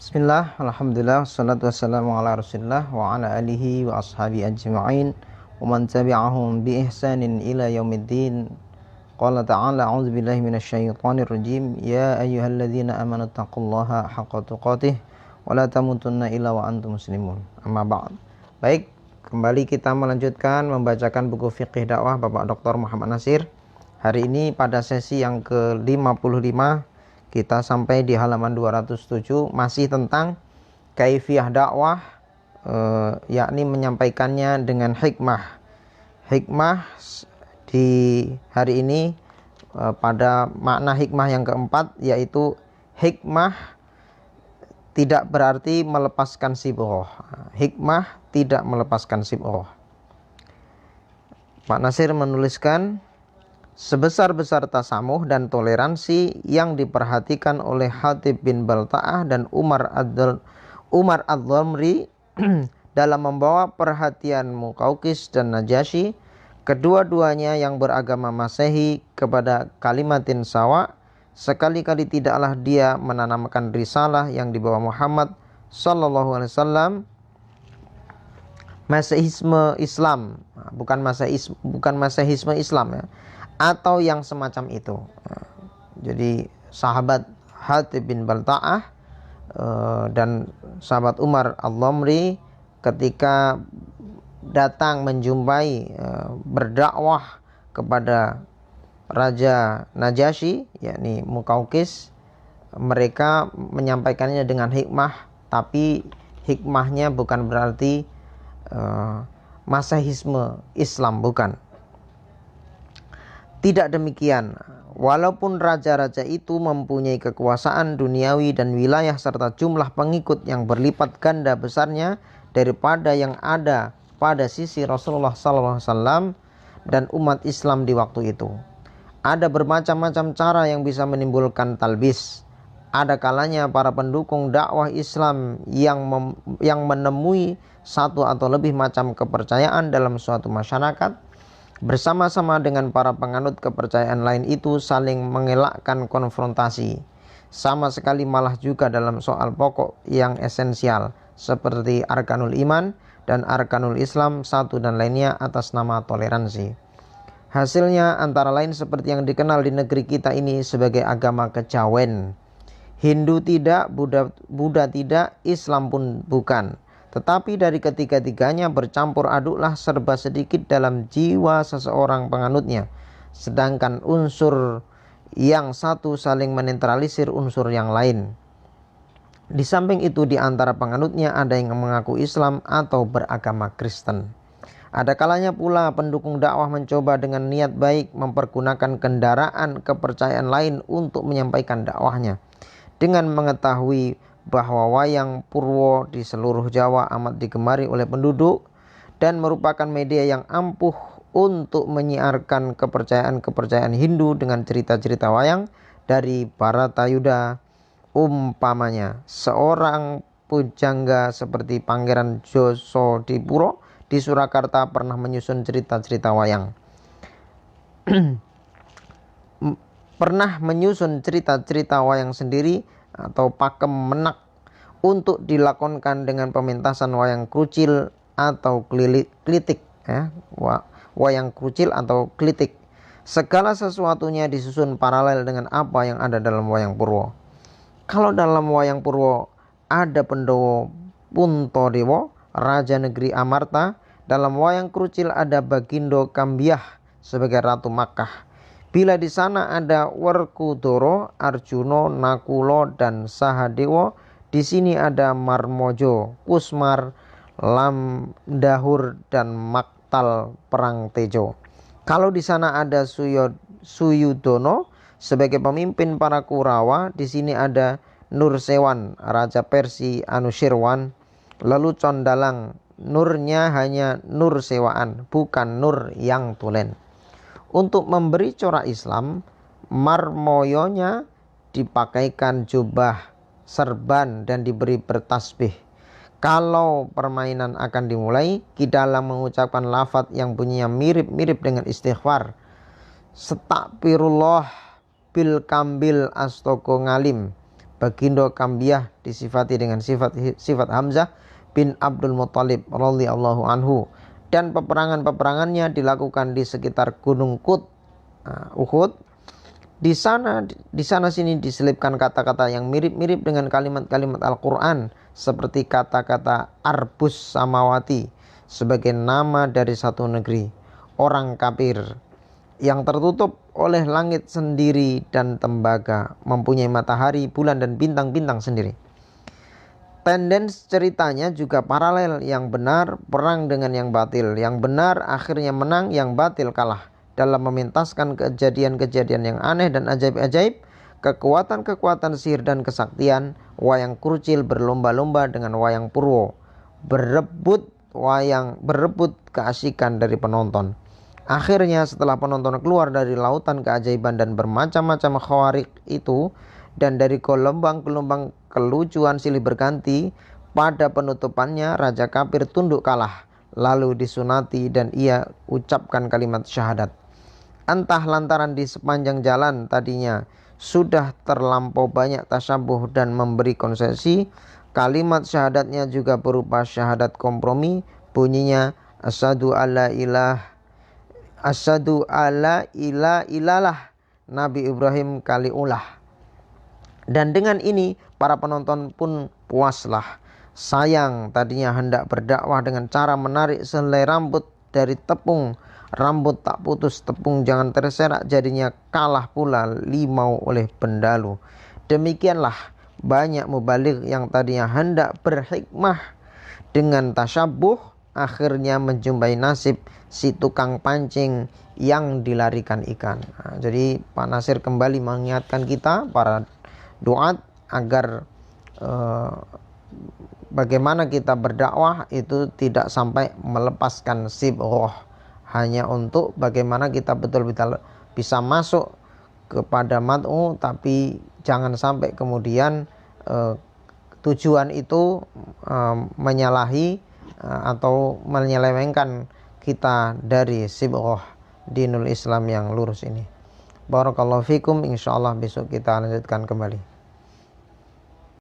Bismillah, alhamdulillah, wassalatu wassalamu ala rasulillah wa ala alihi wa ashabi ajma'in wa man tabi'ahum bi ihsanin ila yaumiddin. Qala ta'ala, a'udzu billahi minasyaitonir rajim. Ya ayyuhalladzina amanu taqullaha haqqa tuqatih wa la tamutunna illa wa antum muslimun. Amma ba'd. Baik, kembali kita melanjutkan membacakan buku Fiqih Dakwah Bapak Dr. Muhammad Nasir. Hari ini pada sesi yang ke-55 kita sampai di halaman 207, masih tentang kaifiyah dakwah, yakni menyampaikannya dengan hikmah. Hikmah di hari ini pada makna hikmah yang keempat, yaitu hikmah tidak berarti melepaskan sibghah. Hikmah tidak melepaskan sibghah. Pak Nasir menuliskan, sebesar-besar tasamuh dan toleransi yang diperhatikan oleh Hatib bin Balta'ah dan Umar ad-Dhamri dalam membawa perhatian Muqawqis dan Najasyi, kedua-duanya yang beragama Masehi, kepada kalimatin sawa, sekali-kali tidaklah dia menanamkan risalah yang dibawa Muhammad sallallahu alaihi wasallam, Masehisme Islam, bukan Masehisme Islam ya, atau yang semacam itu. Jadi sahabat Hatib bin Balta'ah dan sahabat Umar ad-Dhamri ketika datang menjumpai berdakwah kepada Raja Najasyi, yakni Muqawqis, mereka menyampaikannya dengan hikmah, tapi hikmahnya bukan berarti Masehisme Islam, bukan. Tidak demikian, walaupun raja-raja itu mempunyai kekuasaan duniawi dan wilayah serta jumlah pengikut yang berlipat ganda besarnya daripada yang ada pada sisi Rasulullah SAW dan umat Islam di waktu itu. Ada bermacam-macam cara yang bisa menimbulkan talbis. Ada kalanya para pendukung dakwah Islam yang menemui satu atau lebih macam kepercayaan dalam suatu masyarakat, bersama-sama dengan para penganut kepercayaan lain itu saling mengelakkan konfrontasi. Sama sekali malah juga dalam soal pokok yang esensial seperti arkanul iman dan arkanul Islam satu dan lainnya atas nama toleransi. Hasilnya antara lain seperti yang dikenal di negeri kita ini sebagai agama kejawen. Hindu tidak, Buddha tidak, Islam pun bukan. Tetapi dari ketiga-tiganya bercampur aduklah serba sedikit dalam jiwa seseorang penganutnya. Sedangkan unsur yang satu saling menetralisir unsur yang lain. Di samping itu di antara penganutnya ada yang mengaku Islam atau beragama Kristen. Ada kalanya pula pendukung dakwah mencoba dengan niat baik mempergunakan kendaraan kepercayaan lain untuk menyampaikan dakwahnya. Dengan mengetahui bahwa wayang purwo di seluruh Jawa amat digemari oleh penduduk dan merupakan media yang ampuh untuk menyiarkan kepercayaan-kepercayaan Hindu dengan cerita-cerita wayang dari Bharatayuda. Umpamanya, seorang pujangga seperti Pangeran Josodipuro di Surakarta pernah menyusun cerita-cerita wayang. Pernah menyusun cerita-cerita wayang sendiri atau pakem menak untuk dilakonkan dengan pementasan wayang krucil atau klitik ya. Wayang krucil atau klitik. Segala sesuatunya disusun paralel dengan apa yang ada dalam wayang purwo. Kalau dalam wayang purwo ada Pendowo Puntodewo, raja negeri Amarta, dalam wayang krucil ada Bagindo Kambiah sebagai ratu Makkah. Bila di sana ada Werkudara, Arjuna, Nakula dan Sahadewa, di sini ada Marmojo, Kusmar, Lamdahur dan Maktal perang Tejo. Kalau di sana ada Suyudono sebagai pemimpin para Kurawa, di sini ada Nursewan, raja Persia Anushirwan. Lalu Condalang, nurnya hanya Nur sewaan, bukan nur yang tulen. Untuk memberi corak Islam, Marmoyonya dipakaikan jubah serban dan diberi bertasbih. Kalau permainan akan dimulai, Kidalang mengucapkan lafaz yang bunyinya mirip-mirip dengan istighfar. Stakfirullah bil kambil astoko ngalim. Bagindo Kambiah disifati dengan sifat Hamzah bin Abdul Muttalib radhiyallahu anhu, dan peperangannya dilakukan di sekitar Gunung Uhud. Di sana sini diselipkan kata-kata yang mirip-mirip dengan kalimat-kalimat Al-Qur'an, seperti kata-kata Arbus Samawati sebagai nama dari satu negeri, orang kafir yang tertutup oleh langit sendiri dan tembaga, mempunyai matahari, bulan dan bintang-bintang sendiri. Tendens ceritanya juga paralel, yang benar perang dengan yang batil, yang benar akhirnya menang, yang batil kalah. Dalam mementaskan kejadian-kejadian yang aneh dan ajaib-ajaib, kekuatan-kekuatan sihir dan kesaktian, wayang kurcil berlomba-lomba dengan wayang purwo, berebut keasikan dari penonton. Akhirnya setelah penonton keluar dari lautan keajaiban dan bermacam-macam khawarik itu, dan dari gelombang-gelombang kelucuan silih berganti, pada penutupannya raja kafir tunduk kalah, lalu disunati dan ia ucapkan kalimat syahadat. Entah lantaran di sepanjang jalan tadinya sudah terlampau banyak tasyabuh dan memberi konsesi, kalimat syahadatnya juga berupa syahadat kompromi. Bunyinya asyhadu alla ilalah Nabi Ibrahim kaliulah. Dan dengan ini para penonton pun puaslah. Sayang tadinya hendak berdakwah dengan cara menarik sehelai rambut dari tepung, rambut tak putus, tepung jangan terserak, jadinya kalah pula limau oleh pendalu. Demikianlah banyak mubaligh yang tadinya hendak berhikmah dengan tasyabuh, akhirnya menjumpai nasib si tukang pancing yang dilarikan ikan. Jadi Pak Nasir kembali mengingatkan kita para duat agar bagaimana kita berdakwah itu tidak sampai melepaskan sibghah, hanya untuk bagaimana kita betul-betul bisa masuk kepada mad'u, tapi jangan sampai kemudian tujuan itu menyalahi atau menyelewengkan kita dari sibghah dinul Islam yang lurus ini. Barakallahu fikum, insyaallah besok kita lanjutkan kembali.